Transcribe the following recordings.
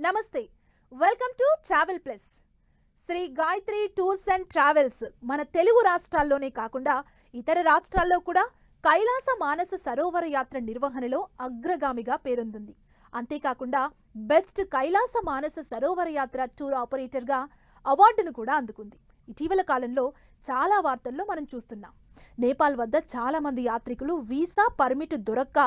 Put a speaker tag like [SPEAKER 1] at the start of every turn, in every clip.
[SPEAKER 1] నమస్తే, welcome to travel plus. Shri Gayatri tours and travels మన తెలుగు రాష్ట్రాల్లోనే కాకుండా ఇతర రాష్ట్రాల్లో కూడా కైలాస మానస సరోవర యాత్ర నిర్వహణలో అగ్రగామిగా పేరొందింది. అంతేకాకుండా బెస్ట్ కైలాస మానస సరోవర యాత్ర టూర్ ఆపరేటర్గా అవార్డును కూడా అందుకుంది. ఇటీవల కాలంలో చాలా వార్తల్లో మనం చూస్తున్నాం. నేపాల్ వద్ద చాలా మంది యాత్రికులు వీసా పర్మిట్ దొరక్క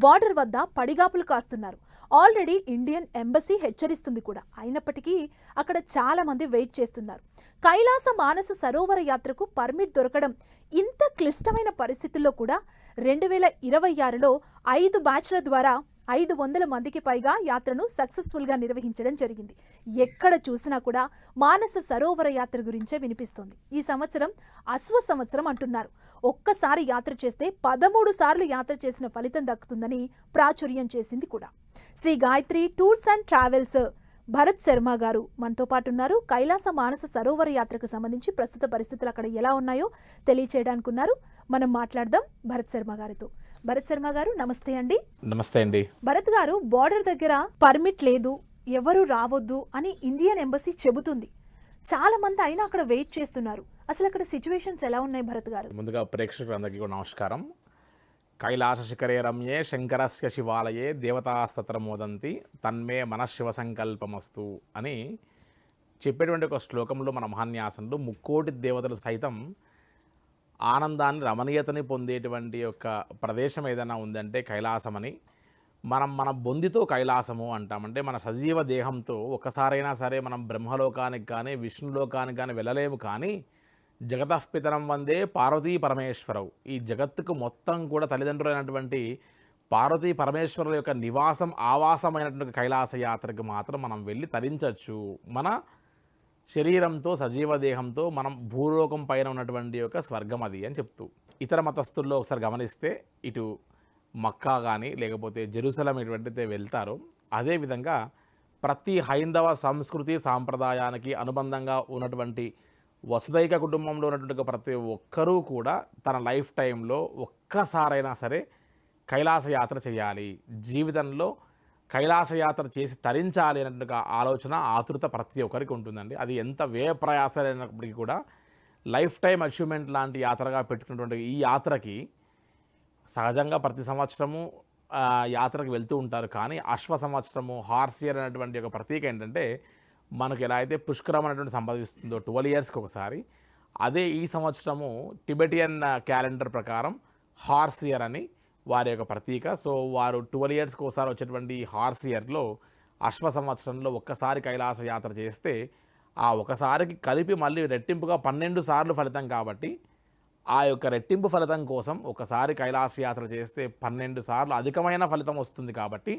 [SPEAKER 1] బార్డర్ వద్ద పడిగాపులు కాస్తున్నారు. ఆల్రెడీ ఇండియన్ ఎంబసీ హెచ్చరిస్తుంది కూడా. అయినప్పటికీ అక్కడ చాలా మంది వెయిట్ చేస్తున్నారు. కైలాస మానస సరోవర యాత్రకు పర్మిట్ దొరకడం ఇంత క్లిష్టమైన పరిస్థితుల్లో కూడా 2026లో 5 బ్యాచ్ల ద్వారా 500 మందికి పైగా యాత్రను సక్సెస్ఫుల్గా నిర్వహించడం జరిగింది. ఎక్కడ చూసినా కూడా మానస సరోవర యాత్ర గురించే వినిపిస్తోంది. ఈ సంవత్సరం అశ్వ సంవత్సరం అంటున్నారు. ఒక్కసారి యాత్ర చేస్తే 13 సార్లు యాత్ర చేసిన ఫలితం దక్కుతుందని ప్రాచుర్యం చేసింది కూడా. Shri Gayatri tours and travels Bharat Sharma గారు మనతో పాటు ఉన్నారు. కైలాస మానస సరోవర యాత్రకు సంబంధించి ప్రస్తుత పరిస్థితులు అక్కడ ఎలా ఉన్నాయో తెలియచేయడానికి ఉన్నారు. మనం మాట్లాడదాం భరత్ శర్మ గారితో. భరత్ శర్మ గారు నమస్తే అండి.
[SPEAKER 2] నమస్తే అండి.
[SPEAKER 1] భరత్ గారు, బార్డర్ దగ్గర పర్మిట్ లేదు, ఎవరు రావద్దు అని ఇండియన్ ఎంబసీ చెబుతుంది. చాలా మంది అయినా అక్కడ వెయిట్ చేస్తున్నారు. అసలు అక్కడ సిచ్యువేషన్స్ ఎలా ఉన్నాయి భరత్ గారు?
[SPEAKER 2] ముందుగా ప్రేక్షకులందరికీ కూడా నమస్కారం. కైలాస శిఖరే రమ్యే శంకరస్య శివాలయే దేవతాస్తత్ర మోదంతి తన్మే మనశివ సంకల్పమస్తు అని చెప్పేటువంటి ఒక శ్లోకంలో మన మహాన్యాసంలో 3,00,00,000 దేవతలు సైతం ఆనందాన్ని రమణీయతని పొందేటువంటి యొక్క ప్రదేశం ఏదైనా ఉందంటే కైలాసమని. మన బొందితో కైలాసము అంటామంటే మన సజీవ దేహంతో ఒకసారైనా సరే మనం బ్రహ్మలోకానికి కానీ విష్ణులోకానికి కానీ వెళ్ళలేము. కానీ జగతఃపితరం వందే పార్వతీ పరమేశ్వరవు, ఈ జగత్తుకు మొత్తం కూడా తల్లిదండ్రులైనటువంటి పార్వతీ పరమేశ్వరుల యొక్క నివాసం ఆవాసమైనటువంటి కైలాస యాత్రకు మాత్రం మనం వెళ్ళి తరించవచ్చు. మన శరీరంతో సజీవ దేహంతో మనం భూలోకం పైన ఉన్నటువంటి యొక్క స్వర్గం అది అని చెప్తూ, ఇతర మతస్థుల్లో ఒకసారి గమనిస్తే ఇటు మక్కా కానీ లేకపోతే జెరూసలం ఇటువంటితే వెళ్తారో, అదేవిధంగా ప్రతి హైందవ సంస్కృతి సాంప్రదాయానికి అనుబంధంగా ఉన్నటువంటి వసుదైక కుటుంబంలో ఉన్నటువంటి ప్రతి ఒక్కరూ కూడా తన లైఫ్ టైంలో ఒక్కసారైనా సరే కైలాస యాత్ర చేయాలి, జీవితంలో కైలాస యాత్ర చేసి తరించాలి అన్నట్టుగా ఆలోచన ఆతృత ప్రతి ఒక్కరికి ఉంటుందండి. అది ఎంత వ్యయ ప్రయాసమైనప్పటికీ కూడా లైఫ్ టైం అచీవ్మెంట్ లాంటి యాత్రగా పెట్టుకున్నటువంటి ఈ యాత్రకి సహజంగా ప్రతి సంవత్సరము యాత్రకు వెళ్తూ ఉంటారు. కానీ అశ్వ సంవత్సరము, హార్స్ ఇయర్ అనేటువంటి ఒక ప్రతీక ఏంటంటే మనకు ఎలా అయితే పుష్కరం అనేటువంటి సంపాదిస్తుందో 12 ఇయర్స్కి ఒకసారి, అదే ఈ సంవత్సరము టిబెటియన్ క్యాలెండర్ ప్రకారం హార్స్ ఇయర్ అని వారి యొక్క ప్రతీక. సో వారు 12 ఇయర్స్కి ఒకసారి వచ్చేటువంటి హార్స్ ఇయర్లో అశ్వ సంవత్సరంలో ఒక్కసారి కైలాస యాత్ర చేస్తే ఆ ఒకసారికి కలిపి మళ్ళీ రెట్టింపుగా 12 సార్లు ఫలితం. కాబట్టి ఆ యొక్క రెట్టింపు ఫలితం కోసం ఒకసారి కైలాస యాత్ర చేస్తే 12 సార్లు అధికమైన ఫలితం వస్తుంది. కాబట్టి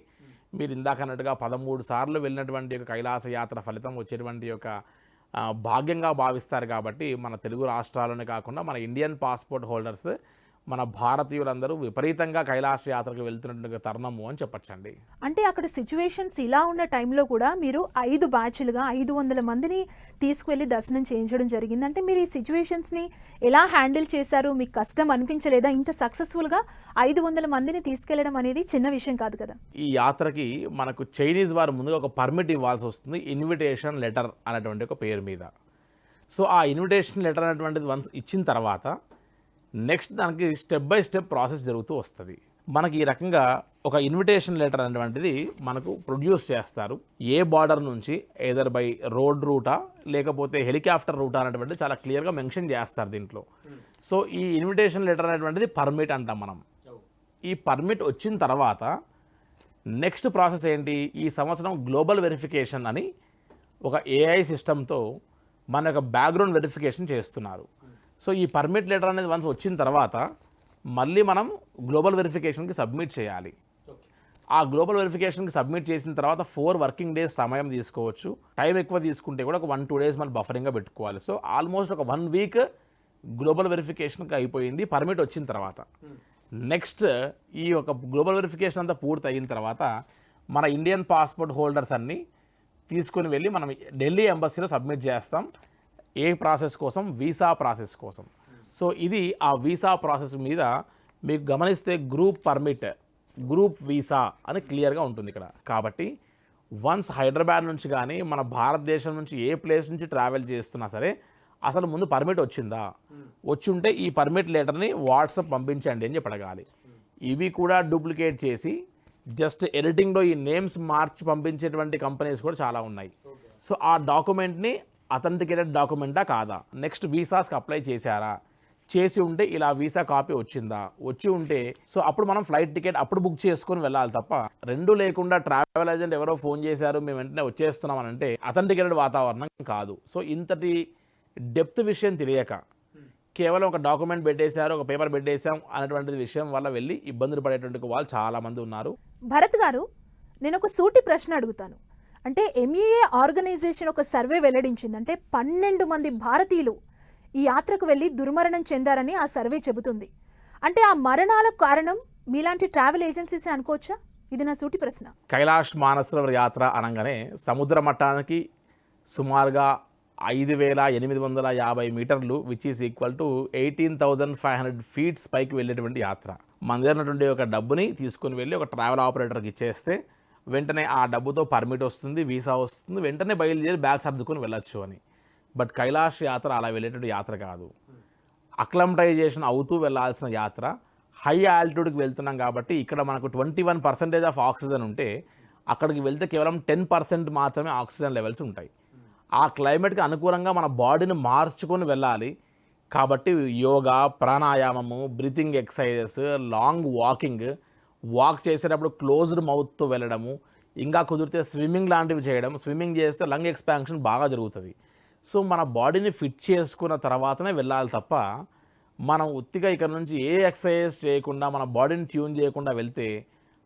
[SPEAKER 2] మీరు ఇందాక అన్నట్టుగా 13 సార్లు వెళ్ళినటువంటి యొక్క కైలాస యాత్ర ఫలితం వచ్చేటువంటి యొక్క భాగ్యంగా భావిస్తారు. కాబట్టి మన తెలుగు రాష్ట్రాల్లోనే కాకుండా మన ఇండియన్ పాస్పోర్ట్ హోల్డర్స్, మన భారతీయులందరూ విపరీతంగా కైలాస యాత్రకు వెళ్తున్నటువంటి తరుణము అని చెప్పచ్చండి.
[SPEAKER 1] అంటే అక్కడ సిచ్యువేషన్స్ ఇలా ఉన్న టైంలో కూడా మీరు 5 బ్యాచ్లుగా 500 మందిని తీసుకువెళ్ళి దర్శనం చేయించడం జరిగింది. అంటే మీరు ఈ సిచ్యువేషన్స్ని ఎలా హ్యాండిల్ చేశారు? మీకు కష్టం అనిపించలేదా? ఇంత సక్సెస్ఫుల్గా 500 మందిని తీసుకెళ్లడం అనేది చిన్న విషయం కాదు కదా.
[SPEAKER 2] ఈ యాత్రకి మనకు చైనీస్ వారు ముందుగా ఒక పర్మిట్ ఇవ్వాల్సి వస్తుంది, ఇన్విటేషన్ లెటర్ అనేటువంటి ఒక పేరు మీద. సో ఆ ఇన్విటేషన్ లెటర్ అనేటువంటిది వన్స్ ఇచ్చిన తర్వాత నెక్స్ట్ దానికి స్టెప్ బై స్టెప్ ప్రాసెస్ జరుగుతూ వస్తుంది. మనకి ఈ రకంగా ఒక ఇన్విటేషన్ లెటర్ అనేటువంటిది మనకు ప్రొడ్యూస్ చేస్తారు. ఏ బార్డర్ నుంచి ఏదర్ బై రోడ్ రూటా లేకపోతే హెలికాప్టర్ రూటా అనేటువంటిది చాలా క్లియర్గా మెన్షన్ చేస్తారు దీంట్లో. సో ఈ ఇన్విటేషన్ లెటర్ అనేటువంటిది పర్మిట్ అంటాం మనం. ఈ పర్మిట్ వచ్చిన తర్వాత నెక్స్ట్ ప్రాసెస్ ఏంటి? ఈ సంవత్సరం గ్లోబల్ వెరిఫికేషన్ అని ఒక ఏఐ సిస్టంతో మన యొక్క బ్యాక్గ్రౌండ్ వెరిఫికేషన్ చేస్తున్నారు. సో ఈ పర్మిట్ లెటర్ అనేది వన్స్ వచ్చిన తర్వాత మళ్ళీ మనం గ్లోబల్ వెరిఫికేషన్కి సబ్మిట్ చేయాలి. ఆ గ్లోబల్ వెరిఫికేషన్కి సబ్మిట్ చేసిన తర్వాత 4 వర్కింగ్ డేస్ సమయం తీసుకోవచ్చు. టైం ఎక్కువ తీసుకుంటే కూడా ఒక 1-2 డేస్ మళ్ళీ బఫరింగ్గా పెట్టుకోవాలి. సో ఆల్మోస్ట్ ఒక 1 వీక్ గ్లోబల్ వెరిఫికేషన్కి అయిపోయింది పర్మిట్ వచ్చిన తర్వాత. నెక్స్ట్ ఈ ఒక గ్లోబల్ వెరిఫికేషన్ అంతా పూర్తి అయిన తర్వాత మన ఇండియన్ పాస్పోర్ట్ హోల్డర్స్ అన్నీ తీసుకొని వెళ్ళి మనం ఢిల్లీ ఎంబసీలో సబ్మిట్ చేస్తాం. ఏ ప్రాసెస్ కోసం? వీసా ప్రాసెస్ కోసం. సో ఇది ఆ వీసా ప్రాసెస్ మీద మీకు గమనిస్తే గ్రూప్ పర్మిట్, గ్రూప్ వీసా అని క్లియర్గా ఉంటుంది ఇక్కడ. కాబట్టి వన్స్ హైదరాబాద్ నుంచి కానీ మన భారతదేశం నుంచి ఏ ప్లేస్ నుంచి ట్రావెల్ చేస్తున్నా సరే అసలు ముందు పర్మిట్ వచ్చిందా, వచ్చి ఉంటే ఈ పర్మిట్ లెటర్ని వాట్సాప్ పంపించండి అని చెప్పడగాలి. ఇవి కూడా డూప్లికేట్ చేసి జస్ట్ ఎడిటింగ్లో ఈ నేమ్స్ మార్చి పంపించేటువంటి కంపెనీస్ కూడా చాలా ఉన్నాయి. సో ఆ డాక్యుమెంట్ని అథెంటికేటెడ్ డాక్యుమెంటా కాదా, నెక్స్ట్ వీసాస్కి అప్లై చేశారా, చేసి ఉంటే ఇలా వీసా కాపీ వచ్చిందా, వచ్చి ఉంటే సో అప్పుడు మనం ఫ్లైట్ టికెట్ అప్పుడు బుక్ చేసుకొని వెళ్ళాలి తప్ప రెండూ లేకుండా ట్రావెల్ ఏజెంట్ ఎవరో ఫోన్ చేశారు మేము వెంటనే వచ్చేస్తున్నాం అని అంటే అథెంటికేటెడ్ వాతావరణం కాదు. సో ఇంతటి డెప్త్ విషయం తెలియక కేవలం ఒక డాక్యుమెంట్ పెట్టేశారు, ఒక పేపర్ పెట్టేశాం అనేటువంటిది విషయం వల్ల వెళ్ళి ఇబ్బందులు పడేటువంటి వాళ్ళు చాలామంది ఉన్నారు.
[SPEAKER 1] భరత్ గారు, నేను ఒక సూటి ప్రశ్న అడుగుతాను. అంటే ఎంఈఏ ఆర్గనైజేషన్ ఒక సర్వే వెల్లడించింది. అంటే 12 మంది భారతీయులు ఈ యాత్రకు వెళ్ళి దుర్మరణం చెందారని ఆ సర్వే చెబుతుంది. అంటే ఆ మరణాలకు కారణం మీలాంటి ట్రావెల్ ఏజెన్సీసే అనుకోవచ్చా? ఇది నా సూటి ప్రశ్న.
[SPEAKER 2] కైలాష్ మానసరోవర్ యాత్ర అనగానే సముద్ర మట్టానికి సుమారుగా 5,850 మీటర్లు which is equal to 18,500 feets పైకి వెళ్ళేటువంటి యాత్ర. మన దగ్గర ఉన్నటువంటి ఒక డబ్బుని తీసుకొని వెళ్ళి ఒక ట్రావెల్ ఆపరేటర్కి ఇచ్చేస్తే వెంటనే ఆ డబ్బుతో పర్మిట్ వస్తుంది, వీసా వస్తుంది, వెంటనే బయలుదేరి బ్యాగ్ సర్దుకొని వెళ్ళొచ్చు అని. బట్ కైలాష్ యాత్ర అలా వెళ్ళేటువంటి యాత్ర కాదు. అక్లమటైజేషన్ అవుతూ వెళ్ళాల్సిన యాత్ర. హై ఆల్టిట్యూడ్కి వెళ్తున్నాం కాబట్టి ఇక్కడ మనకు 21% ఆఫ్ ఆక్సిజన్ ఉంటే అక్కడికి వెళ్తే కేవలం 10% మాత్రమే ఆక్సిజన్ లెవెల్స్ ఉంటాయి. ఆ క్లైమేట్కి అనుకూలంగా మన బాడీని మార్చుకొని వెళ్ళాలి. కాబట్టి యోగా, ప్రాణాయామము, బ్రీతింగ్ ఎక్సర్సైజెస్, లాంగ్ వాక్ చేసేటప్పుడు క్లోజ్డ్ మౌత్తో వెళ్ళడము, ఇంకా కుదిరితే స్విమ్మింగ్ లాంటివి చేయడం. స్విమ్మింగ్ చేస్తే లంగ్ ఎక్స్పాన్షన్ బాగా జరుగుతుంది. సో మన బాడీని ఫిట్ చేసుకున్న తర్వాతనే వెళ్ళాలి తప్ప మనం ఉత్తిగా ఇక్కడ నుంచి ఏ ఎక్సర్సైజ్ చేయకుండా మన బాడీని ట్యూన్ చేయకుండా వెళ్తే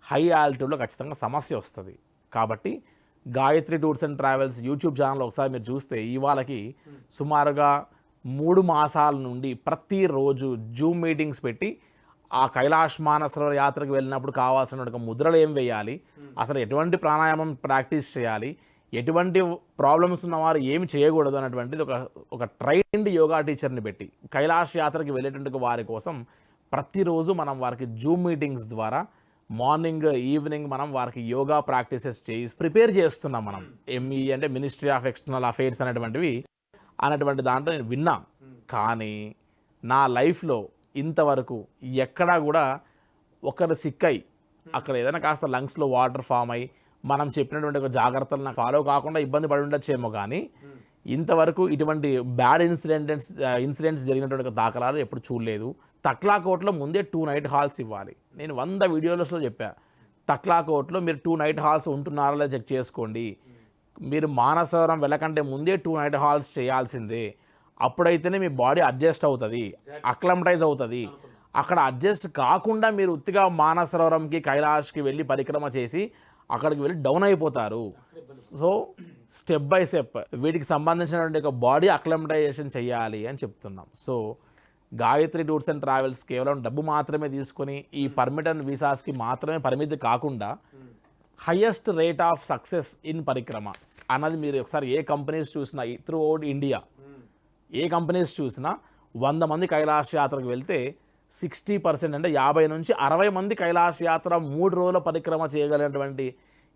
[SPEAKER 2] హై ఆల్టిట్యూడ్లో ఖచ్చితంగా సమస్య వస్తుంది. కాబట్టి Gayatri tours and travels YouTube channel ఒకసారి మీరు చూస్తే ఇవాళకి సుమారుగా 3 మాసాల నుండి ప్రతిరోజు జూమ్ మీటింగ్స్ పెట్టి ఆ కైలాష్ మానసరోవర్ యాత్రకు వెళ్ళినప్పుడు కావాల్సిన ముద్రలు ఏం వేయాలి, అసలు ఎటువంటి ప్రాణాయామం ప్రాక్టీస్ చేయాలి, ఎటువంటి ప్రాబ్లమ్స్ ఉన్నవారు ఏమి చేయకూడదు అన్నటువంటిది ఒక ట్రైన్డ్ యోగా టీచర్ని పెట్టి కైలాష్ యాత్రకి వెళ్ళేటువంటి వారి కోసం ప్రతిరోజు మనం వారికి జూమ్ మీటింగ్స్ ద్వారా మార్నింగ్ ఈవినింగ్ మనం వారికి యోగా ప్రాక్టీసెస్ చేసి ప్రిపేర్ చేస్తున్నాం. మనం ఎంఈ అంటే మినిస్ట్రీ ఆఫ్ ఎక్స్టర్నల్ అఫైర్స్ అనేటువంటి దాంట్లో నేను విన్నా. కానీ నా లైఫ్లో ఇంతవరకు ఎక్కడా కూడా ఒకరు సిక్కై అక్కడ ఏదైనా కాస్త లంగ్స్లో వాటర్ ఫామ్ అయ్యి మనం చెప్పినటువంటి ఒక జాగ్రత్తలు నాకు ఫాలో కాకుండా ఇబ్బంది పడి ఉండొచ్చేమో. కానీ ఇంతవరకు ఇటువంటి బ్యాడ్ ఇన్సిడెంట్స్ జరిగినటువంటి దాఖలాలు ఎప్పుడు చూడలేదు. తక్లాకోట్లో ముందే 2 నైట్ హాల్స్ ఇవ్వాలి. నేను 100 వీడియోస్లో చెప్పా, తక్లాకోట్లో మీరు 2 నైట్ హాల్స్ ఉంటున్నారో లేదా చెక్ చేసుకోండి. మీరు మానసరోవరం వెళ్ళకంటే ముందే 2 నైట్ హాల్స్ చేయాల్సిందే. అప్పుడైతేనే మీ బాడీ అడ్జస్ట్ అవుతుంది, అక్లమటైజ్ అవుతుంది. అక్కడ అడ్జస్ట్ కాకుండా మీరు ఉత్తిగా మానసరోవరంకి కైలాష్కి వెళ్ళి పరిక్రమ చేసి అక్కడికి వెళ్ళి డౌన్ అయిపోతారు. సో స్టెప్ బై స్టెప్ వీటికి సంబంధించినటువంటి ఒక బాడీ అక్లమటైజేషన్ చేయాలి అని చెప్తున్నాం. So Gayatri tours and travels కేవలం డబ్బు మాత్రమే తీసుకొని ఈ పర్మిట్ అండ్ వీసాస్కి మాత్రమే పరిమితి కాకుండా highest rate of success in parikrama అన్నది మీరు ఒకసారి ఏ కంపెనీస్ చూసినా త్రూ అవుట్ ఇండియా ఏ కంపెనీస్ చూసినా 100 మంది కైలాష్ యాత్రకు వెళ్తే 60% అంటే 50 నుంచి 60 మంది కైలాష్ యాత్ర 3 రోజుల పరిక్రమ చేయగలిగినటువంటి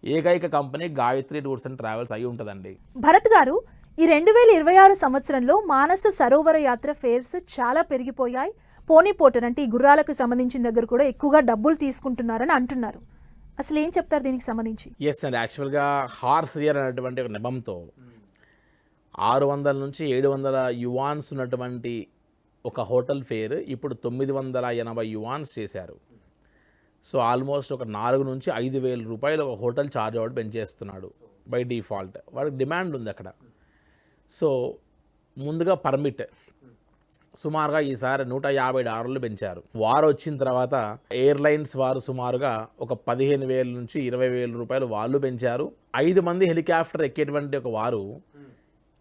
[SPEAKER 2] ఏకైక company Gayatri tours and travels అయి ఉంటుందండి.
[SPEAKER 1] భరత్ గారు, ఈ 2026 సంవత్సరంలో మానస సరోవర యాత్ర ఫేర్స్ చాలా పెరిగిపోయాయి. పోనీపోటర్ అంటే ఈ గుర్రాలకు సంబంధించిన దగ్గర కూడా ఎక్కువగా డబ్బులు తీసుకుంటున్నారని అంటున్నారు. అసలు ఏం చెప్తారు దీనికి సంబంధించి?
[SPEAKER 2] ఎస్ అండి, యాక్చువల్గా హార్స్ ఇయర్ అనేటువంటి ఒక నెపంతో 600 నుంచి 700 యువాన్స్ ఉన్నటువంటి ఒక హోటల్ ఫేర్ ఇప్పుడు 980 యువాన్స్ చేశారు. సో ఆల్మోస్ట్ ఒక 4 నుంచి 5,000 రూపాయలు ఒక హోటల్ ఛార్జ్ అవుట్ పెంచేస్తున్నాడు బై డిఫాల్ట్. వాడికి డిమాండ్ ఉంది అక్కడ. సో ముందుగా పర్మిట్ సుమారుగా ఈసారి $150 పెంచారు. వారు వచ్చిన తర్వాత ఎయిర్లైన్స్ వారు సుమారుగా ఒక 15,000 నుంచి 20,000 రూపాయలు వాళ్ళు పెంచారు. 5 మంది హెలికాప్టర్ ఎక్కేటువంటి ఒక వారు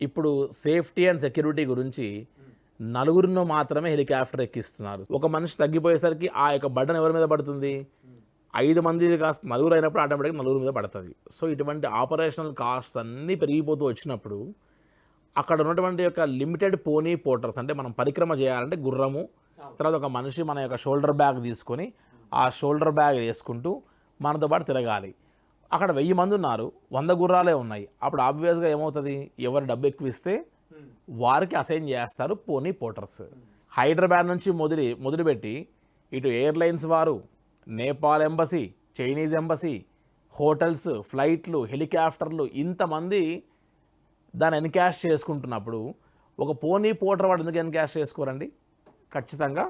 [SPEAKER 2] ఇప్పుడు సేఫ్టీ అండ్ సెక్యూరిటీ గురించి 4 మాత్రమే హెలికాప్టర్ ఎక్కిస్తున్నారు. ఒక మనిషి తగ్గిపోయేసరికి ఆ యొక్క బటన్ ఎవరి మీద పడుతుంది? 5 మంది కాస్త 4 అయినప్పుడు ఆటోమేటిక్గా 4 మీద పడుతుంది. సో ఇటువంటి ఆపరేషనల్ కాస్ట్స్ అన్నీ పెరిగిపోతూ వచ్చినప్పుడు అక్కడ ఉన్నటువంటి యొక్క లిమిటెడ్ పోనీ పోర్టర్స్ అంటే మనం పరిక్రమ చేయాలంటే గుర్రము తర్వాత ఒక మనిషి మన యొక్క షోల్డర్ బ్యాగ్ తీసుకొని ఆ షోల్డర్ బ్యాగ్ వేసుకుంటూ మనతో పాటు తిరగాలి. అక్కడ 1000 మంది ఉన్నారు, 100 గుర్రాలే ఉన్నాయి. అప్పుడు ఆబ్వియస్గా ఏమవుతుంది, ఎవరు డబ్బు ఎక్కువ ఇస్తే వారికి అసైన్ చేస్తారు పోనీ పోర్టర్స్. హైదరాబాద్ నుంచి మొదలుపెట్టి ఇటు ఎయిర్లైన్స్ వారు, Nepal embassy, Chinese embassy, hotels, ఫ్లైట్లు, హెలికాప్టర్లు, ఇంతమంది దాన్ని ఎన్కాష్ చేసుకుంటున్నప్పుడు ఒక పోనీ పోర్టర్ వాడు ఎందుకు ఎన్కాష్ చేసుకోరండి? ఖచ్చితంగా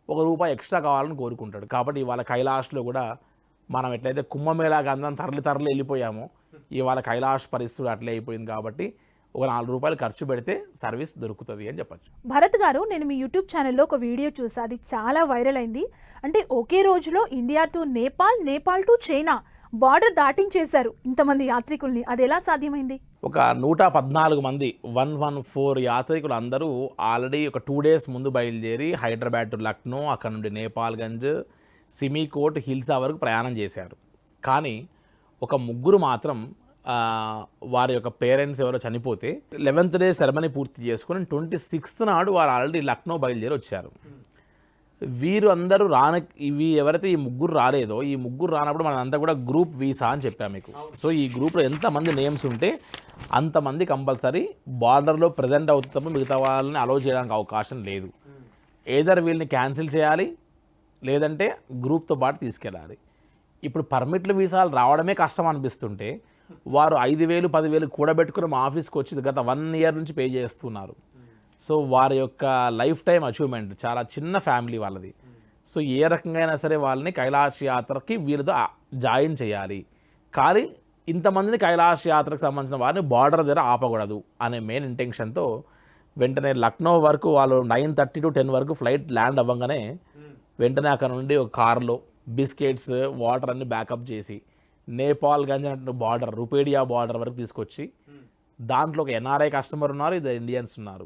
[SPEAKER 2] ₹1 ఎక్స్ట్రా కావాలని కోరుకుంటాడు. కాబట్టి ఇవాళ కైలాష్లో కూడా మనం ఎట్లయితే కుంభమేళాగా అందరం తరలి వెళ్ళిపోయామో, ఇవాళ కైలాష్ పరిస్థితులు అట్లే అయిపోయింది. కాబట్టి ఒక ₹4 ఖర్చు పెడితే సర్వీస్ దొరుకుతుంది అని చెప్పచ్చు.
[SPEAKER 1] భరత్ గారు, నేను మీ యూట్యూబ్ ఛానల్లో ఒక వీడియో చూసా, అది చాలా వైరల్ అయింది. అంటే ఒకే రోజులో India to Nepal, Nepal to China border దాటించేశారు ఇంతమంది యాత్రికుల్ని. అది ఎలా సాధ్యమైంది?
[SPEAKER 2] ఒక 114 మంది 114 యాత్రికులు అందరూ ఆల్రెడీ ఒక 2 days ముందు బయలుదేరి హైదరాబాద్ టు లక్నో, అక్కడ నుండి నేపాల్గంజ్, సిమికోట్, హిల్సా వరకు ప్రయాణం చేశారు. కానీ ఒక 3 మాత్రం వారి యొక్క పేరెంట్స్ ఎవరో చనిపోతే 11th day సెరమనీ పూర్తి చేసుకుని 26th నాడు వారు ఆల్రెడీ లక్నో బయలుదేరి వచ్చారు. వీరు అందరూ ఇవి ఎవరైతే ఈ 3 రాలేదో, ఈ 3 రానప్పుడు మనంతా కూడా గ్రూప్ వీసా అని చెప్పాము మీకు. సో ఈ గ్రూప్లో ఎంతమంది నేమ్స్ ఉంటే అంతమంది కంపల్సరీ బార్డర్లో ప్రజెంట్ అవుతుంది తప్ప మిగతా వాళ్ళని అలౌ చేయడానికి అవకాశం లేదు. ఏదర్ వీళ్ళని క్యాన్సిల్ చేయాలి, లేదంటే గ్రూప్తో పాటు తీసుకెళ్ళాలి. ఇప్పుడు పర్మిట్లు వీసాలు రావడమే కష్టం అనిపిస్తుంటే వారు 5,000 10,000 కూడబెట్టుకుని మా ఆఫీస్కి వచ్చి గత 1 year నుంచి పే చేస్తున్నారు. సో వారి యొక్క లైఫ్ టైం అచీవ్మెంట్, చాలా చిన్న ఫ్యామిలీ వాళ్ళది. సో ఏ రకంగా అయినా సరే వాళ్ళని కైలాష్ యాత్రకి వీళ్ళతో జాయిన్ చేయాలి. కానీ ఇంతమందిని కైలాష్ యాత్రకు సంబంధించిన వారిని బార్డర్ దగ్గర ఆపకూడదు అనే మెయిన్ ఇంటెన్షన్తో వెంటనే లక్నో వరకు వాళ్ళు 9:30 to 10 వరకు ఫ్లైట్ ల్యాండ్ అవ్వగానే వెంటనే అక్కడ నుండి ఒక కార్లో బిస్కెట్స్, వాటర్ అన్ని బ్యాకప్ చేసి నేపాల్గంజ్ అంటే బార్డర్, రుపేడియా బార్డర్ వరకు తీసుకొచ్చి దాంట్లో ఒక ఎన్ఆర్ఐ కస్టమర్ ఉన్నారు, ఇద్దరు ఇండియన్స్ ఉన్నారు.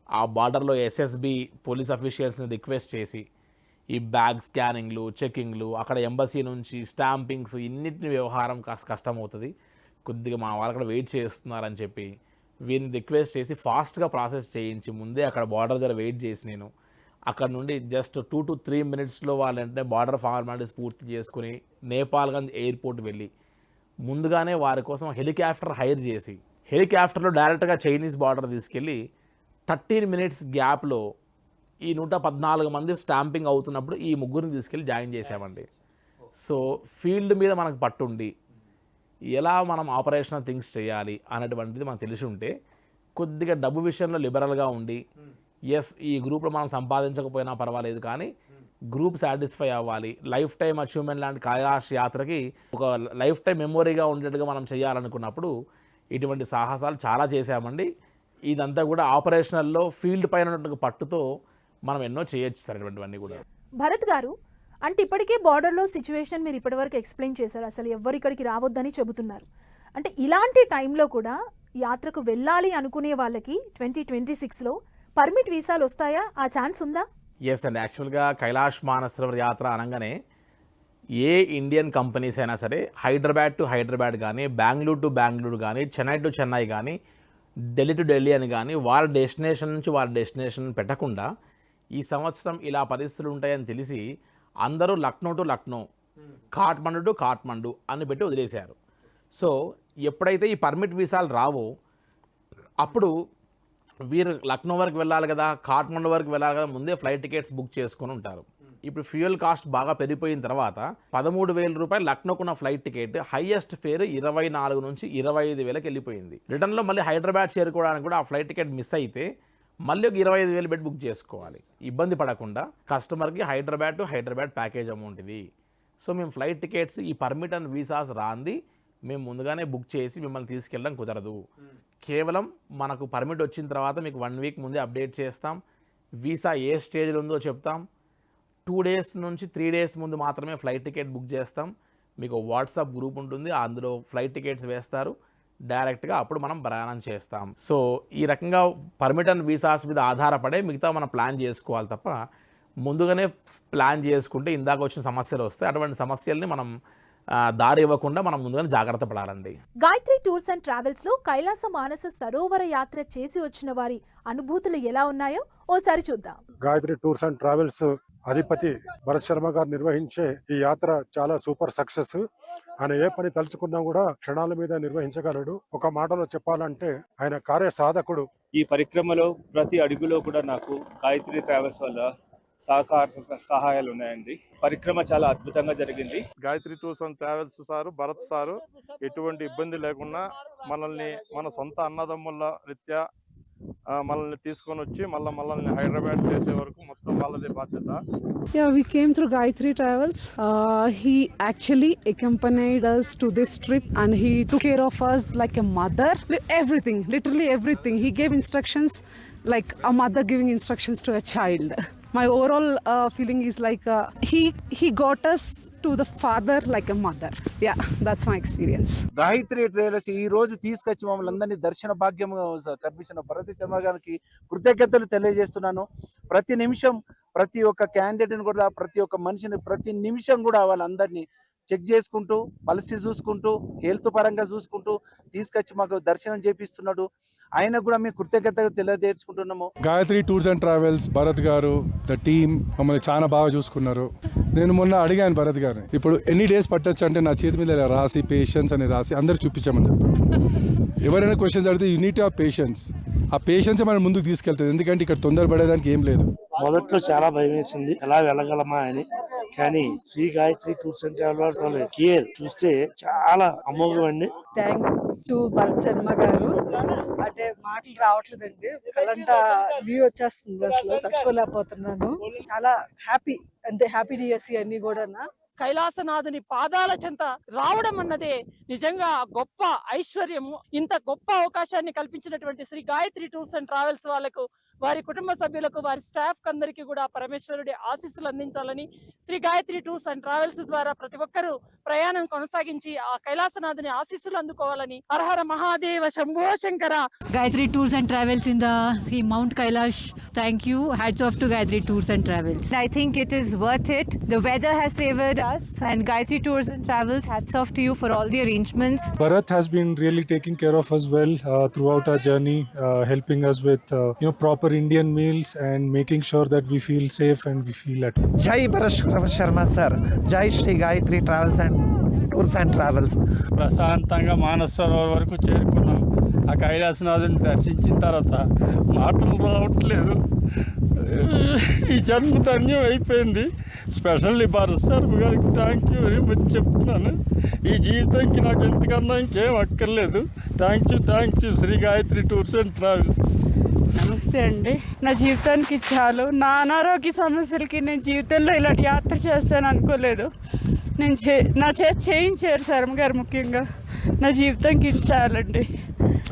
[SPEAKER 2] ఆ బార్డర్లో ఎస్ఎస్బి పోలీస్ అఫీషియల్స్ని రిక్వెస్ట్ చేసి ఈ బ్యాగ్ స్కానింగ్లు, చెకింగ్లు, అక్కడ ఎంబసీ నుంచి స్టాంపింగ్స్, ఇన్నిటిని వ్యవహారం కాస్త కష్టమవుతుంది, కొద్దిగా మా వాళ్ళు అక్కడ వెయిట్ చేస్తున్నారని చెప్పి వీరిని రిక్వెస్ట్ చేసి ఫాస్ట్గా ప్రాసెస్ చేయించి ముందే అక్కడ బార్డర్ దగ్గర వెయిట్ చేసి నేను అక్కడ నుండి జస్ట్ 2 to 3 minutesలో వాళ్ళంటే బార్డర్ ఫార్మాలిటీస్ పూర్తి చేసుకుని నేపాల్గంజ్ ఎయిర్పోర్ట్ వెళ్ళి ముందుగానే వారి కోసం హెలికాప్టర్ హైర్ చేసి హెలికాప్టర్లో డైరెక్ట్గా చైనీస్ బార్డర్ తీసుకెళ్ళి 13 minutes గ్యాప్లో ఈ 114 మంది స్టాంపింగ్ అవుతున్నప్పుడు ఈ 3 తీసుకెళ్ళి జాయిన్ చేసామండి. సో ఫీల్డ్ మీద మనకు పట్టుండి ఎలా మనం ఆపరేషనల్ థింగ్స్ చేయాలి అనేటువంటిది మనకు తెలిసి ఉంటే కొద్దిగా డబ్బు విషయంలో లిబరల్గా ఉండి ఈ గ్రూప్లో మనం సంపాదించకపోయినా పర్వాలేదు, కానీ గ్రూప్ సాటిస్ఫై అవ్వాలి, లైఫ్ టైం అచీవ్మెంట్ లాంటి కైలాష్ యాత్రకి ఒక లైఫ్ టైం మెమొరీగా ఉండేట్టుగా మనం చేయాలనుకున్నప్పుడు ఇటువంటి సాహసాలు చాలా చేశామండి. ఇదంతా కూడా ఆపరేషనల్లో ఫీల్డ్ పైన ఉన్నటువంటి పట్టుతో మనం ఎన్నో చేయొచ్చు సార్ ఇటువంటివన్నీ కూడా.
[SPEAKER 1] భరత్ గారు, అంటే ఇప్పటికే బార్డర్లో సిచ్యువేషన్ మీరు ఇప్పటివరకు ఎక్స్ప్లెయిన్ చేశారు, అసలు ఎవరు ఇక్కడికి రావద్దని చెబుతున్నారు. అంటే ఇలాంటి టైంలో కూడా యాత్రకు వెళ్ళాలి అనుకునే వాళ్ళకి 2026లో పర్మిట్ వీసాలు వస్తాయా? ఆ ఛాన్స్ ఉందా?
[SPEAKER 2] ఎస్ అండి, యాక్చువల్గా కైలాష్ మానసరోవర్ యాత్ర అనగానే ఏ ఇండియన్ కంపెనీస్ అయినా సరే హైదరాబాద్ టు హైదరాబాద్ కానీ, బెంగళూరు టు బెంగళూరు కానీ, చెన్నై టు చెన్నై కానీ, ఢిల్లీ టు ఢిల్లీ అని కానీ వారి డెస్టినేషన్ నుంచి వారి డెస్టినేషన్ పెట్టకుండా ఈ సంవత్సరం ఇలా పరిస్థితులు ఉంటాయని తెలిసి అందరూ లక్నో టు లక్నో, కాఠ్మండు టు కాఠ్మండు అని పెట్టి వదిలేశారు. సో ఎప్పుడైతే ఈ పర్మిట్ వీసాలు రావో అప్పుడు వీరు లక్నో వరకు వెళ్ళాలి కదా, కాఠ్మండు వరకు వెళ్ళాలి కదా, ముందే ఫ్లైట్ టికెట్స్ బుక్ చేసుకొని ఉంటారు. ఇప్పుడు ఫ్యూయల్ కాస్ట్ బాగా పెరిగిపోయిన తర్వాత 13,000 రూపాయలు లక్నోకున్న ఫ్లైట్ టికెట్ హైయెస్ట్ ఫేర్ 24 నుంచి 25,000కి వెళ్ళిపోయింది. రిటర్న్లో మళ్ళీ హైదరాబాద్ చేరుకోవడానికి కూడా ఆ ఫ్లైట్ టికెట్ మిస్ అయితే మళ్ళీ ఒక 25,000 పెట్టి బుక్ చేసుకోవాలి. ఇబ్బంది పడకుండా కస్టమర్కి Hyderabad to Hyderabad package amount ఇది. సో మేము ఫ్లైట్ టికెట్స్ ఈ పర్మిట్ అండ్ వీసాస్ రాంది మేము ముందుగానే బుక్ చేసి మిమ్మల్ని తీసుకెళ్ళడం కుదరదు. కేవలం మనకు పర్మిట్ వచ్చిన తర్వాత మీకు 1 week ముందే అప్డేట్ చేస్తాం, వీసా ఏ స్టేజ్లో ఉందో చెప్తాం, 2 days నుంచి 3 days ముందు మాత్రమే ఫ్లైట్ టికెట్ బుక్ చేస్తాం. మీకు వాట్సాప్ గ్రూప్ ఉంటుంది, అందులో ఫ్లైట్ టికెట్స్ వేస్తారు, డైరెక్ట్గా అప్పుడు మనం ప్రయాణం చేస్తాం. సో ఈ రకంగా పర్మిట్ అండ్ వీసాస్ మీద ఆధారపడే మిగతా మనం ప్లాన్ చేసుకోవాలి తప్ప ముందుగానే ప్లాన్ చేసుకుంటే ఇందాక వచ్చిన సమస్యలు వస్తాయి. అటువంటి సమస్యల్ని మనం దారి ఇవ్వకుండా మనం ముందుగానే జాగ్రత్త పడాలండి.
[SPEAKER 1] గాయత్రి టూర్స్ అండ్ ట్రావెల్స్ లో కైలాస మానస సరోవర యాత్ర చేసి వచ్చిన వారి అనుభూతులు ఎలా ఉన్నాయో ఓసారి చూద్దాం.
[SPEAKER 3] గాయత్రి టూర్స్ అండ్ ట్రావెల్స్ అధిపతి భరత్ శర్మ గారు నిర్వహించే ఈ యాత్ర చాలా సూపర్ సక్సెస్. ఆయన ఏ పని తలుచుకున్నా కూడా క్షణాల మీద నిర్వహించగలడు. ఒక మాటలో చెప్పాలంటే ఆయన కార్య సాధకుడు.
[SPEAKER 4] ఈ పరిక్రమలో ప్రతి అడుగులో కూడా నాకు గాయత్రి ట్రావెల్స్ వల్ల సహాయాలు ఉన్నాయండి. పరిక్రమ చాలా అద్భుతంగా జరిగింది.
[SPEAKER 5] Gayatri tours and travels sir, Bharat sir ఎటువంటి ఇబ్బంది లేకుండా మనల్ని మన సొంత అన్నదమ్ముల రీత్యా మనల్ని తీసుకొని వచ్చి మనల్ని హైదరాబాద్ చేసే వరకు మొత్తం వాళ్ళదే బాధ్యత.
[SPEAKER 6] Yeah, we came through Gayatri Travels. He actually accompanied us to this trip and he took care of us like a mother. Everything, literally everything. He gave instructions like a mother giving instructions to a child. My overall feeling is like he got us to the father like a mother. Yeah, that's my experience.
[SPEAKER 7] Gayatri trailers ఈ రోజు తీసుకొచ్చి మమ్మల్ని అందరినీ దర్శన భాగ్యం కల్పించిన భరత్ శర్మ గారికి కృతజ్ఞతలు తెలియజేస్తున్నాను. ప్రతి నిమిషం ప్రతి ఒక్క క్యాండిడేట్ని కూడా ప్రతి ఒక్క మనిషిని ప్రతి నిమిషం కూడా వాళ్ళందరినీ చెక్ చేసుకుంటూ పలిసి చూసుకుంటూ హెల్త్ పరంగా చూసుకుంటూ తీసుకొచ్చి మాకు దర్శనం చేపిస్తున్నాడు. ఆయన కూడా మేము కృతజ్ఞతలు తెలియజేసుకుంటున్నాము.
[SPEAKER 8] Gayatri tours and travels Bharat గారు ద టీమ్ మమ్మల్ని చాలా బాగా చూసుకున్నారు. నేను మొన్న అడిగాను భరత్ గారిని, ఇప్పుడు ఎన్ని డేస్ పట్టొచ్చు అంటే నా చేతి మీద ఇలా రాసి పేషెన్స్ అని రాసి అందరికి చూపించామని చెప్పారు. ఎవరైనా క్వశ్చన్స్ అడిగితే you need to have patience. ఆ పేషెన్స్ మనం ముందుకు తీసుకెళ్తుంది. ఎందుకంటే ఇక్కడ తొందరపడేదానికి ఏం లేదు.
[SPEAKER 9] మొదట్లో చాలా భయం వేసింది, ఎలా వెళ్ళగలమా అని. కానీ Shri Gayatri tours and travels వాళ్ళ కేర్ చూస్తే చాలా అమోఘం అండి.
[SPEAKER 10] థ్యాంక్స్ టు భరత్ శర్మ గారు. అంటే మాటలు రావట్లేదండి, కలంట లీవ్ వచ్చేస్తుంది, అసలు తట్టుకోలేకపోతున్నాను. చాలా హ్యాపీ, అంటే హ్యాపీ డిఎస్సి అన్ని కూడా.
[SPEAKER 11] కైలాసనాథుని పాదాల చెంత రావడం అన్నదే నిజంగా గొప్ప ఐశ్వర్యము. ఇంత గొప్ప అవకాశాన్ని కల్పించినటువంటి Shri Gayatri tours and travels వాళ్ళకు, వారి కుటుంబ సభ్యులకు, వారి స్టాఫ్ అందరికీ కూడా పరమేశ్వరుడి ఆశీస్సులు అందించాలని, Shri Gayatri tours and travels ద్వారా ప్రతి ఒక్కరూ ప్రయాణం కొనసాగించి ఆ కైలాసనాథుని ఆశీస్సులు అందుకోవాలని. హరహర Mahadeva Shambho Shankara.
[SPEAKER 12] Gayatri Tours and Travels in the Mount Kailash. Thank you. Hats off to Gayatri Tours and Travels.
[SPEAKER 13] I think it is worth it. The weather has favored us, and Gayatri Tours and Travels, hats off to you for all the arrangements.
[SPEAKER 8] Bharat has been really taking care of us well throughout our journey, helping us with proper Indian meals and making sure that we feel safe and we feel at home.
[SPEAKER 9] జై Bharat Sharma sir, జై Shri Gayatri travels and tours and travels.
[SPEAKER 5] ప్రశాంతంగా మానస సరోవర్ వరకు చేరుకున్నాం. ఆ కైలాసనాథుని దర్శించిన తర్వాత మాటలు రావట్లేదు. ఈ జన్మ ధన్యం అయిపోయింది. స్పెషల్లీ భరత్ శర్మ గారికి థ్యాంక్ యూ వెరీ మచ్ చెప్తున్నాను. ఈ జీవితానికి నాకు ఎంతకన్నా ఇంకేం అక్కర్లేదు. Thank you Shri Gayatri tours and travels.
[SPEAKER 6] నమస్తే అండి. నా జీవితానికి చాలు. నా అనారోగ్య సమస్యలకి నేను జీవితంలో ఇలాంటి యాత్ర చేస్తాను అనుకోలేదు. నా చేత చేయించారు శర్మ గారు. ముఖ్యంగా నా జీవితానికి ఇది చాలండి.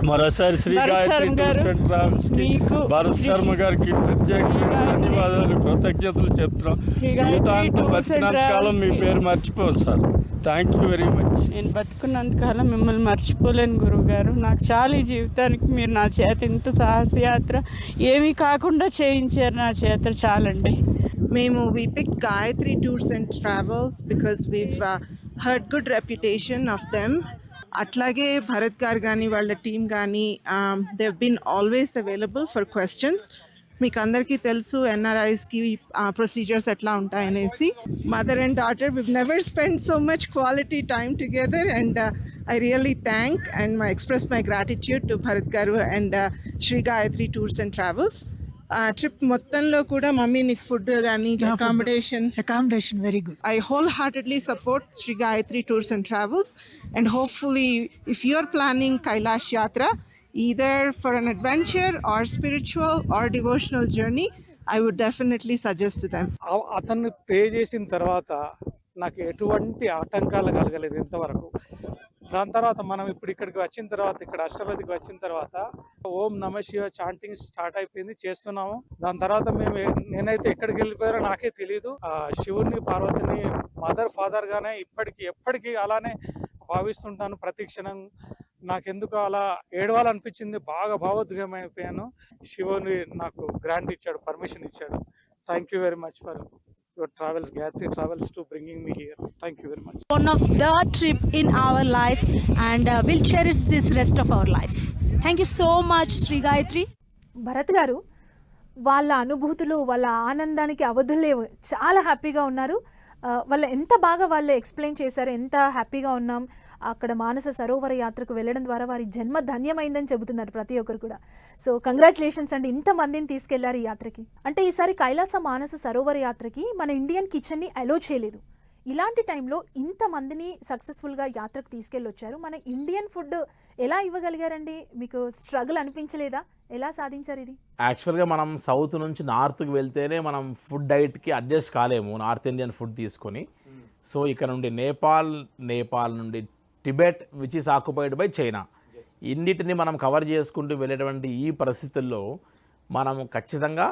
[SPEAKER 5] మరోసారి Shri Gayatri tours and travels కి భరత్ శర్మ గారికి ప్రత్యేకంగా ధన్యవాదాలు, కృతజ్ఞతలు చెప్తున్నాం. జీవితాంతం బతికినంతకాలం మీ పేరు మర్చిపోదు sir. Thank you very much.
[SPEAKER 6] నేను బతుకున్నంతకాలం మిమ్మల్ని మర్చిపోలేను గురువు గారు. నాకు చాలా ఈ జీవితానికి మీరు నా చేత ఇంత సాహసయాత్ర ఏమీ కాకుండా చేయించారు. నా చేత చాలండి.
[SPEAKER 10] We picked Gayatri Tours and Travels because we've heard good reputation of them. అట్లాగే భరత్ గారు కానీ వాళ్ళ టీం కానీ they've been always available for questions. మీకు అందరికీ తెలుసు ఎన్ఆర్ఐస్కి ప్రొసీజర్స్ ఎట్లా ఉంటాయనేసి. Mother and daughter, we've never spent so much quality time together, and I really thank and express my gratitude to Bharat గారు and Sri Gayatri Tours and Travels. Trip మొత్తంలో కూడా mummy నీకు ఫుడ్ కానీ accommodation very good. I wholeheartedly support Sri Gayatri Tours and Travels, and hopefully if you are planning Kailash Yatra either for an adventure or spiritual or devotional journey, I would definitely suggest to them.
[SPEAKER 5] అతన్ని pay చేసిన తర్వాత నాకు ఎటువంటి ఆటంకాలు కలగలేదు ఇంతవరకు. దాని తర్వాత మనం ఇప్పుడు ఇక్కడికి వచ్చిన తర్వాత, ఇక్కడ అష్టపదికి వచ్చిన తర్వాత ఓం నమ శివ చాంటింగ్ స్టార్ట్ అయిపోయింది, చేస్తున్నాము. దాని తర్వాత నేనైతే ఎక్కడికి వెళ్ళిపోయారో నాకే తెలియదు. శివుని పార్వతిని మదర్ ఫాదర్ గానే ఎప్పటికీ అలానే భావిస్తుంటాను. ప్రతి క్షణం నాకెందుకు అలా ఏడవాలనిపించింది, బాగా భావోద్వేగమైపోయాను. శివుని నాకు గ్రాంట్ ఇచ్చాడు, పర్మిషన్ ఇచ్చాడు. Thank you very much for your travels, Gayatri Travels, to bringing me here. Thank you very much.
[SPEAKER 11] One of the trip in our life, and we'll cherish this rest of our life. Thank you so much, Sri Gayatri.
[SPEAKER 1] Bharat గారు, వాళ్ళ అనుభూతులు, వాళ్ళ ఆనందానికి అవధులేవు. చాలా హ్యాపీగా ఉన్నారు. వాళ్ళు ఎంత బాగా వాళ్ళు ఎక్స్ప్లెయిన్ చేశారు, ఎంత హ్యాపీగా ఉన్నాం. అక్కడ మానస సరోవర యాత్రకు వెళ్ళడం ద్వారా వారి జన్మ ధన్యమైందని చెబుతున్నారు ప్రతి ఒక్కరు కూడా. సో కంగ్రాచులేషన్స్ అండి, ఇంతమందిని తీసుకెళ్లారు ఈ యాత్రకి. అంటే ఈసారి కైలాస మానస సరోవర యాత్రకి మన ఇండియన్ కిచెన్ని అలో చేయలేదు. ఇలాంటి టైంలో ఇంతమందిని సక్సెస్ఫుల్గా యాత్రకు తీసుకెళ్ళొచ్చారు. మన ఇండియన్ ఫుడ్ ఎలా ఇవ్వగలిగారండి? మీకు స్ట్రగుల్ అనిపించలేదా? ఎలా సాధించారు ఇది?
[SPEAKER 2] యాక్చువల్గా మనం సౌత్ నుంచి నార్త్కి వెళ్తేనే మనం ఫుడ్ డైట్కి అడ్జస్ట్ కాలేము నార్త్ ఇండియన్ ఫుడ్ తీసుకొని. సో ఇక్కడ నుండి నేపాల్ నుండి Tibet which is occupied by China, ఇన్నిటిని మనం కవర్ చేసుకుంటూ వెళ్ళేటువంటి ఈ పరిస్థితుల్లో మనం ఖచ్చితంగా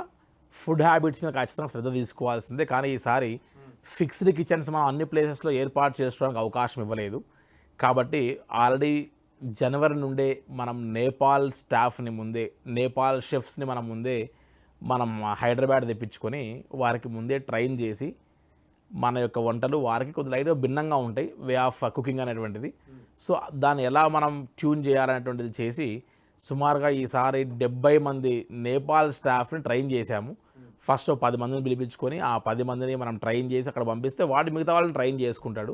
[SPEAKER 2] ఫుడ్ హ్యాబిట్స్ మీద ఖచ్చితంగా శ్రద్ధ తీసుకోవాల్సిందే. కానీ ఈసారి ఫిక్స్డ్ కిచెన్స్ మనం అన్ని ప్లేసెస్లో ఏర్పాటు చేసుకోవడానికి అవకాశం ఇవ్వలేదు. కాబట్టి ఆల్రెడీ జనవరి నుండే మనం నేపాల్ స్టాఫ్ని ముందే, నేపాల్ షెఫ్స్ని మనం హైదరాబాద్ తెప్పించుకొని వారికి ముందే ట్రైన్ చేసి మన యొక్క వంటలు వారికి కొద్దిగా లైట్గా భిన్నంగా ఉంటాయి వే ఆఫ్ కుకింగ్ అనేటువంటిది. సో దాన్ని ఎలా మనం ట్యూన్ చేయాలనేటువంటిది చేసి సుమారుగా ఈసారి 70 మంది నేపాల్ స్టాఫ్ని ట్రైన్ చేశాము. ఫస్ట్ 10 మందిని పిలిపించుకొని ఆ 10 మందిని మనం ట్రైన్ చేసి అక్కడ పంపిస్తే వాడు మిగతా వాళ్ళని ట్రైన్ చేసుకుంటాడు.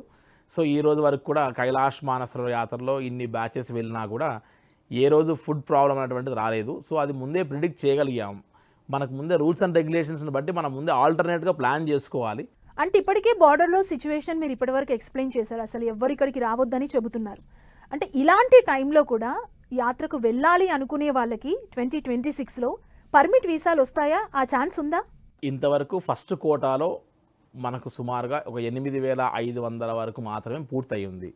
[SPEAKER 2] సో ఈ రోజు వరకు కూడా కైలాష్ మానస యాత్రలో ఇన్ని బ్యాచెస్ వెళ్ళినా కూడా ఏ రోజు ఫుడ్ ప్రాబ్లం అనేటువంటిది రాలేదు. సో అది ముందే ప్రిడిక్ట్ చేయగలిగాం. మనకు ముందే రూల్స్ అండ్ రెగ్యులేషన్స్ని బట్టి మనం ముందే ఆల్టర్నేట్గా ప్లాన్ చేసుకోవాలి.
[SPEAKER 1] అంటే ఇప్పటికే బార్డర్లో సిచ్యువేషన్ మీరు ఇప్పటివరకు ఎక్స్ప్లెయిన్ చేశారు, అసలు ఎవ్వరు ఇక్కడికి రావద్దని చెబుతున్నారు. అంటే ఇలాంటి టైంలో కూడా యాత్రకు వెళ్ళాలి అనుకునే వాళ్ళకి 2026లో పర్మిట్ వీసాలు వస్తాయా? ఆ ఛాన్స్ ఉందా?
[SPEAKER 2] ఇంతవరకు ఫస్ట్ కోటాలో మనకు సుమారుగా ఒక 8,500 వరకు మాత్రమే పూర్తయి ఉంది.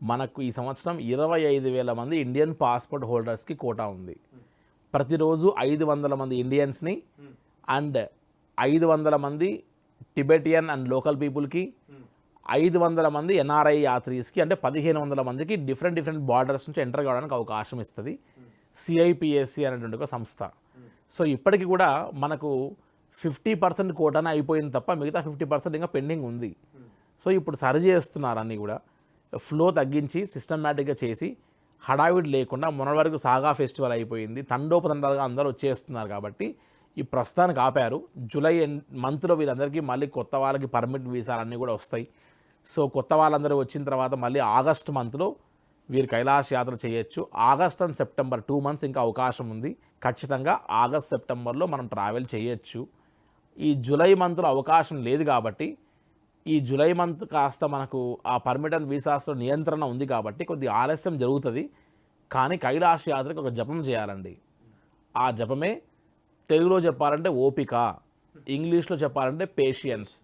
[SPEAKER 2] మనకు ఈ సంవత్సరం 25,000 మంది ఇండియన్ పాస్పోర్ట్ హోల్డర్స్కి కోటా ఉంది. ప్రతిరోజు 500 మంది ఇండియన్స్ని అండ్ 500 మంది టిబెటియన్ అండ్ లోకల్ పీపుల్కి, 500 మంది ఎన్ఆర్ఐ యాత్రీస్కి, అంటే 1,500 మందికి డిఫరెంట్ బార్డర్స్ నుంచి ఎంటర్ కావడానికి అవకాశం ఇస్తుంది సిఐపిఎస్సి అనేటువంటి ఒక సంస్థ. సో ఇప్పటికి కూడా మనకు 50% కోటానే అయిపోయింది తప్ప మిగతా 50% ఇంకా పెండింగ్ ఉంది. సో ఇప్పుడు సరి చేస్తున్నారు అన్నీ కూడా, ఫ్లో తగ్గించి సిస్టమేటిక్గా చేసి హడావిడి లేకుండా. మొన్నటి వరకు సాగా ఫెస్టివల్ అయిపోయింది, తండోపతండాలుగా అందరూ వచ్చేస్తున్నారు కాబట్టి ఈ ప్రస్తుతానికి ఆపారు. జూలై మంత్లో వీళ్ళందరికీ మళ్ళీ కొత్త వాళ్ళకి పర్మిట్ వీసాలు అన్నీ కూడా వస్తాయి. సో కొత్త వాళ్ళందరూ వచ్చిన తర్వాత మళ్ళీ ఆగస్ట్ మంత్లో వీరు కైలాష్ యాత్ర చేయొచ్చు. ఆగస్ట్ అండ్ సెప్టెంబర్ 2 months ఇంకా అవకాశం ఉంది. ఖచ్చితంగా ఆగస్ట్ సెప్టెంబర్లో మనం ట్రావెల్ చేయొచ్చు. ఈ జూలై మంత్లో అవకాశం లేదు కాబట్టి ఈ జూలై మంత్ కాస్త మనకు ఆ పర్మిట్ అండ్ వీసాస్లో నియంత్రణ ఉంది కాబట్టి కొద్దిగా ఆలస్యం జరుగుతుంది. కానీ కైలాష్ యాత్రకు ఒక జపం చేయాలండి. ఆ జపమే తెలుగులో చెప్పాలంటే ఓపిక, ఇంగ్లీష్లో చెప్పాలంటే పేషియన్స్.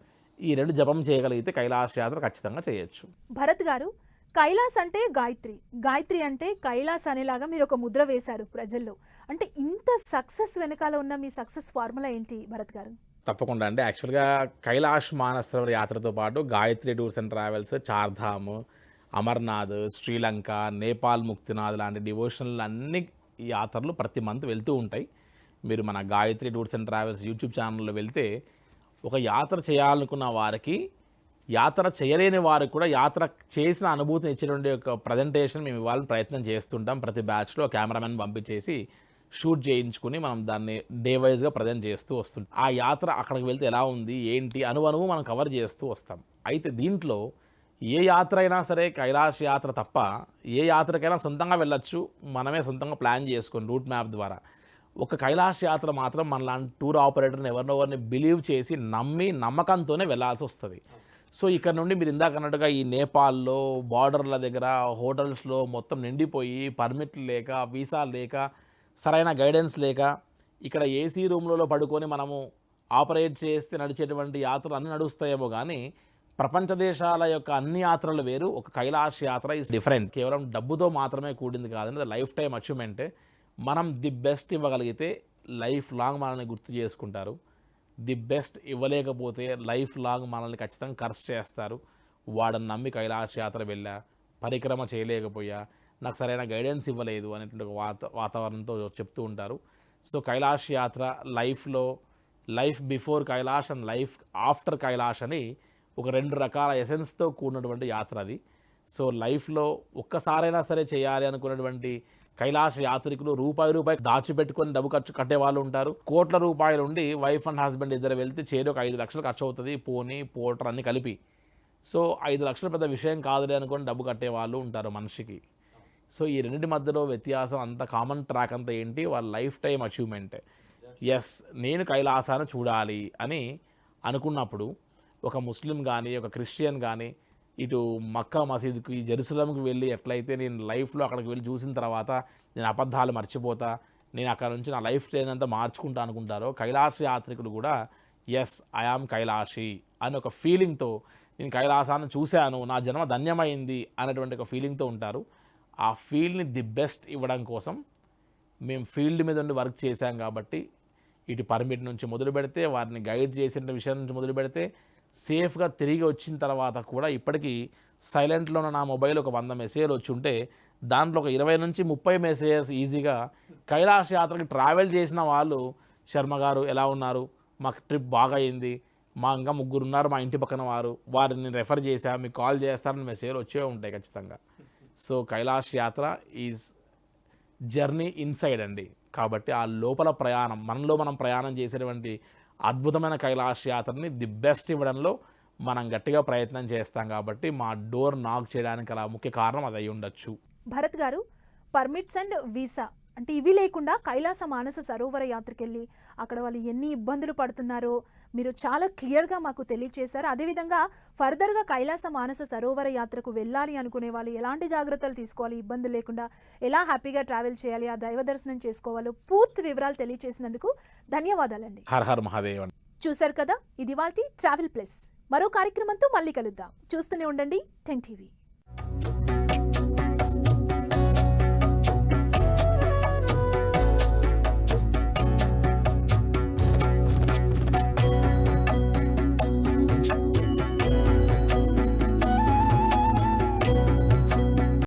[SPEAKER 2] ఈ 2 జపం చేయగలిగితే కైలాష్ యాత్ర ఖచ్చితంగా చేయొచ్చు.
[SPEAKER 1] భరత్ గారు, కైలాస్ అంటే గాయత్రి అంటే కైలాస్ అనేలాగా మీరు ఒక ముద్ర వేశారు ప్రజల్లో. అంటే ఇంత సక్సెస్ వెనకాల ఉన్న మీ సక్సెస్ ఫార్ములా ఏంటి భరత్ గారు?
[SPEAKER 2] తప్పకుండా అండి. యాక్చువల్గా కైలాష్ మానస సరోవర్ యాత్రతో పాటు Gayatri tours and travels Chardham, Amarnath, Sri Lanka, Nepal Muktinath లాంటి డివోషనల్ అన్ని యాత్రలు ప్రతి మంత్ వెళ్తూ ఉంటాయి. మీరు మన Gayatri tours and travels YouTube ఛానల్లో వెళ్తే ఒక యాత్ర చేయాలనుకున్న వారికి, యాత్ర చేయలేని వారికి కూడా యాత్ర చేసిన అనుభూతిని ఇచ్చేటువంటి ఒక ప్రజెంటేషన్ మేము ఇవ్వాలని ప్రయత్నం చేస్తుంటాం. ప్రతి బ్యాచ్లో కెమెరామెన్ పంపించేసి షూట్ చేయించుకుని మనం దాన్ని డే వైజ్గా ప్రజెంట్ చేస్తూ వస్తుంటాం. ఆ యాత్ర అక్కడికి వెళ్తే ఎలా ఉంది ఏంటి అనుభవం మనం కవర్ చేస్తూ వస్తాం. అయితే దీంట్లో ఏ యాత్ర అయినా సరే కైలాష్ యాత్ర తప్ప ఏ యాత్రకైనా సొంతంగా వెళ్ళొచ్చు. మనమే సొంతంగా ప్లాన్ చేసుకొని రూట్ మ్యాప్ ద్వారా. ఒక కైలాష్ యాత్ర మాత్రం మనలాంటి టూర్ ఆపరేటర్ని ఎవరినెవరిని బిలీవ్ చేసి నమ్మకంతోనే వెళ్ళాల్సి వస్తుంది. సో ఇక్కడ నుండి మీరు ఇందాక అన్నట్టుగా ఈ నేపాల్లో బార్డర్ల దగ్గర హోటల్స్లో మొత్తం నిండిపోయి పర్మిట్లు లేక, వీసా లేక, సరైన గైడెన్స్ లేక, ఇక్కడ ఏసీ రూమ్లలో పడుకొని మనము ఆపరేట్ చేస్తే నడిచేటువంటి యాత్రలు అన్నీ నడుస్తాయేమో కానీ ప్రపంచ దేశాల యొక్క అన్ని యాత్రలు వేరు. ఒక కైలాష్ యాత్ర ఈజ్ డిఫరెంట్. కేవలం డబ్బుతో మాత్రమే కూడింది కాదండి, లైఫ్ టైం అచీవ్మెంటే. మనం ది బెస్ట్ ఇవ్వగలిగితే లైఫ్ లాంగ్ మనల్ని గుర్తు చేసుకుంటారు. ది బెస్ట్ ఇవ్వలేకపోతే లైఫ్ లాంగ్ మనల్ని ఖచ్చితంగా ఖర్చు చేస్తారు. వాడని నమ్మి కైలాష్ యాత్ర వెళ్ళా, పరిక్రమ చేయలేకపోయా, నాకు సరైన గైడెన్స్ ఇవ్వలేదు అనేటువంటి వాతావరణంతో చెప్తూ ఉంటారు. సో కైలాష్ యాత్ర లైఫ్లో life before Kailash and life after Kailash అని ఒక 2 రకాల ఎసెన్స్తో కూడినటువంటి యాత్ర అది. సో లైఫ్లో ఒక్కసారైనా సరే చేయాలి అనుకున్నటువంటి కైలాస యాత్రికులు రూపాయి దాచిపెట్టుకొని డబ్బు ఖర్చు కట్టే వాళ్ళు ఉంటారు. కోట్ల రూపాయలు ఉండి వైఫ్ అండ్ హస్బెండ్ ఇద్దరు వెళ్తే చేరుకు 5 లక్షలు ఖర్చు అవుతుంది, పోనీ పోటర్ అన్ని కలిపి. సో 5 లక్షలు పెద్ద విషయం కాదులే అనుకొని డబ్బు కట్టే వాళ్ళు ఉంటారు మనిషికి. సో ఈ రెండింటి మధ్యలో వ్యత్యాసం అంత కామన్ ట్రాక్ అంతా ఏంటి, వాళ్ళ లైఫ్ టైం అచీవ్మెంట్. ఎస్, నేను కైలాసాన్ని చూడాలి అని అనుకున్నప్పుడు ఒక ముస్లిం కానీ ఒక క్రిస్టియన్ కానీ ఇటు మక్కా మసీదుకి జెరూసలంకి వెళ్ళి ఎట్లయితే నేను లైఫ్లో అక్కడికి వెళ్ళి చూసిన తర్వాత నేను అబద్ధాలు మర్చిపోతా, నేను అక్కడ నుంచి నా లైఫ్ స్టైల్ అంతా మార్చుకుంటా అనుకుంటారో, కైలాస యాత్రికులు కూడా ఎస్ ఐ ఆమ్ కైలాషి అని ఒక ఫీలింగ్తో నేను కైలాసాన్ని చూశాను, నా జన్మ ధన్యమైంది అనేటువంటి ఒక ఫీలింగ్తో ఉంటారు. ఆ ఫీల్డ్ని ది బెస్ట్ ఇవ్వడం కోసం మేము ఫీల్డ్ మీద ఉండి వర్క్ చేశాం కాబట్టి ఇటు పర్మిట్ నుంచి మొదలు పెడితే, వారిని గైడ్ చేసిన విషయం నుంచి మొదలు పెడితే, సేఫ్గా తిరిగి వచ్చిన తర్వాత కూడా ఇప్పటికీ సైలెంట్లో ఉన్న నా మొబైల్ ఒక 100 మెసేజ్లు వచ్చి ఉంటే దాంట్లో ఒక 20 నుంచి 30 మెసేజెస్ ఈజీగా కైలాస యాత్రకి ట్రావెల్ చేసిన వాళ్ళు, శర్మ గారు ఎలా ఉన్నారు, మాకు ట్రిప్ బాగా అయింది, మా ఇంకా 3 ఉన్నారు మా ఇంటి పక్కన వారు, వారిని రెఫర్ చేశా, మీకు కాల్ చేస్తారని మెసేజ్లు వచ్చే ఉంటాయి ఖచ్చితంగా. సో కైలాస యాత్ర ఈజ్ జర్నీ ఇన్సైడ్ అండి. కాబట్టి ఆ లోపల ప్రయాణం, మనలో మనం ప్రయాణం చేసేటువంటి అద్భుతమైన కైలాస యాత్రని ది బెస్ట్ ఇవ్వడంలో మనం గట్టిగా ప్రయత్నం చేస్తాం. కాబట్టి మా డోర్ నాక్ చేయడానికి అలా ముఖ్య కారణం అది అయి ఉండొచ్చు.
[SPEAKER 1] భరత్ గారు, పర్మిట్స్ అండ్ వీసా అంటే ఇవి లేకుండా కైలాస మానస సరోవర యాత్రకి వెళ్ళి అక్కడ వాళ్ళు ఎన్ని ఇబ్బందులు పడుతున్నారో మీరు చాలా క్లియర్గా మాకు తెలియచేశారు. అదేవిధంగా ఫర్దర్గా కైలాస మానస సరోవర యాత్రకు వెళ్ళాలి అనుకునే వాళ్ళు ఎలాంటి జాగ్రత్తలు తీసుకోవాలి, ఇబ్బంది లేకుండా ఎలా హ్యాపీగా ట్రావెల్ చేయాలి, ఆ దైవ దర్శనం చేసుకోవాలో పూర్తి వివరాలు తెలియచేసినందుకు ధన్యవాదాలండి.
[SPEAKER 2] Her her Mahadev.
[SPEAKER 1] చూశారు కదా, ఇది వాల్టి ట్రావెల్ ప్లస్. మరో కార్యక్రమంతో మళ్ళీ కలుద్దాం. చూస్తూనే ఉండండి 10 TV.